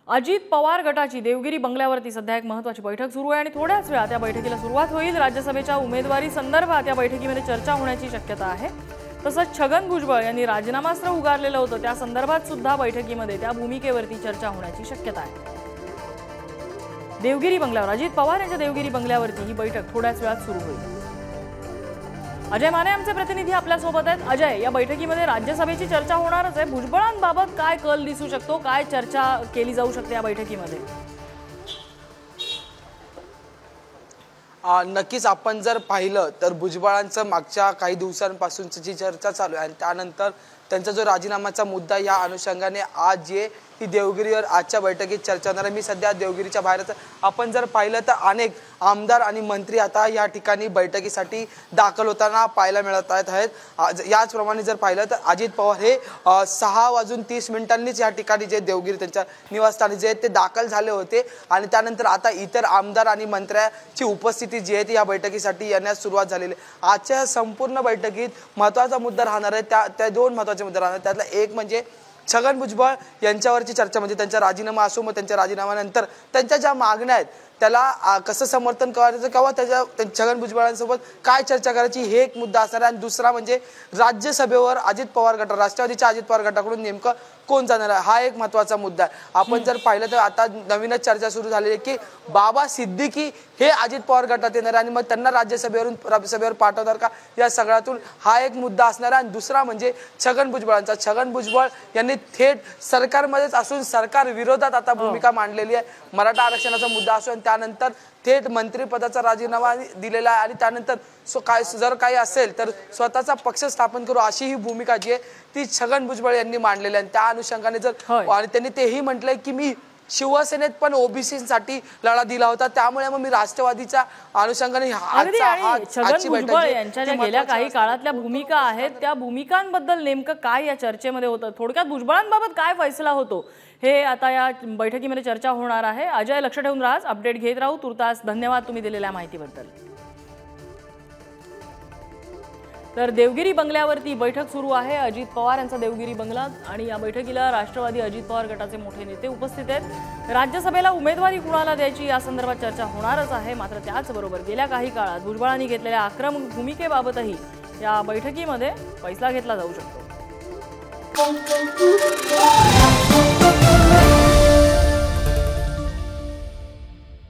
अजित पवार गटाची देवगिरी बंगल्यावरती सध्या एक महत्त्वाची बैठक सुरू आहे आणि थोड्याच वेळात त्या बैठकीला सुरुवात होईल। राज्यसभेच्या उमेदवारी संदर्भात या बैठकीमध्ये चर्चा होण्याची शक्यता आहे। तसंच छगन भुजबळ यांनी राजीनामास्त्र उगारलेलं होतं, त्या संदर्भात सुद्धा बैठकीमध्ये त्या भूमिकेवरती चर्चा होण्याची शक्यता आहे। देवगिरी बंगल्यावर अजित पवार यांच्या देवगिरी बंगल्यावरती ही बैठक थोड्याच वेळात सुरू होईल। अजय माने आमचे प्रतिनिधी आपल्या सोबत आहेत। अजय, या बैठकीमध्ये राज्यसभेची चर्चा होणारच आहे, भुजबळांबाबत काय कल दिसू शकतो, काय चर्चा केली जाऊ शकते या बैठकीमध्ये? नक्कीच आपण जर पाहिलं तर भुजबळांचं मागच्या काही दिवसांपासूनची जी चर्चा चालू आहे आणि त्यानंतर त्यांचा जो राजीनामाचा मुद्दा या अनुषंगाने आज जे ही देवगिरीवर आजच्या बैठकीत चर्चा होणार आहे। मी सध्या देवगिरीच्या बाहेरच, आपण जर पाहिलं तर अनेक आमदार आणि मंत्री आता या ठिकाणी बैठकीसाठी दाखल होताना पाहायला मिळत आहेत। याचप्रमाणे जर पाहिलं तर अजित पवार हे 6:30 या ठिकाणी जे देवगिरी त्यांच्या निवासस्थानी जे ते दाखल झाले होते आणि त्यानंतर आता इतर आमदार आणि मंत्र्यांची उपस्थिती जी आहे ती या बैठकीसाठी येण्यास सुरुवात झालेली आहे। आजच्या संपूर्ण बैठकीत महत्त्वाचा मुद्दा राहणार आहे, त्या दोन महत्त्वाचे मुद्दे राहणार। त्यातला एक म्हणजे छगन भुजबळ यांच्यावरची चर्चा, म्हणजे त्यांचा राजीनामा असो, मग त्यांच्या राजीनाम्यानंतर त्यांच्या ज्या मागण्या आहेत त्याला कसं समर्थन करायचं किंवा छगन भुजबळांसोबत काय चर्चा करायची हे एक मुद्दा असणार आहे। आणि दुसरा म्हणजे राज्यसभेवर अजित पवार गट, राष्ट्रवादीच्या अजित पवार गटाकडून नेमकं कोण जाणार आहे हा एक महत्त्वाचा मुद्दा आहे। आपण जर पाहिलं तर आता नवीनच चर्चा सुरू झालेली आहे की बाबा सिद्दीकी हे अजित पवार गटात येणार आणि मग त्यांना राज्यसभेवर पाठवणार का, या सगळ्यातून हा एक मुद्दा असणार आहे। आणि दुसरा म्हणजे छगन भुजबळ यांनी थेट सरकारमध्येच असून सरकार विरोधात आता भूमिका मांडलेली आहे। मराठा आरक्षणाचा मुद्दा असो आणि त्यानंतर थेट मंत्रिपदाचा राजीनामा दिलेला आहे आणि त्यानंतर जर काही असेल तर स्वतःचा पक्ष स्थापन करू अशी ही भूमिका जी आहे ती छगन भुजबळ यांनी मांडलेली आहे। त्या अनुषंगाने आणि त्यांनी तेही म्हटलंय की मी शिवसेनेत पण ओबीसीसाठी लढा दिला होता, त्यामुळे मग मी राष्ट्रवादीच्या अनुषंगाने छगन भुजबळ यांच्या ज्या गेल्या काही काळातल्या भूमिका आहेत त्या भूमिकांबद्दल नेमकं काय या चर्चेमध्ये होतं, थोडक्यात भुजबळांबाबत काय फैसला होतो हे आता या बैठकीमध्ये चर्चा होणार आहे। अजय, लक्ष ठेवून राहा, अपडेट घेत राहू। तुर्तास धन्यवाद तुम्ही दिलेल्या माहितीबद्दल। तर देवगिरी बंगल्यावरती बैठक सुरू आहे, अजित पवार यांचा देवगिरी बंगला, आणि या बैठकीला राष्ट्रवादी अजित पवार गटाचे मोठे नेते उपस्थित आहेत। राज्यसभेला उमेदवारी कुणाला द्यायची या संदर्भात चर्चा होणारच आहे। मात्र त्याचबरोबर गेल्या काही काळात भुजबळांनी घेतलेल्या आक्रमक भूमिकेबाबतही या बैठकीमध्ये फैसला घेतला जाऊ शकतो।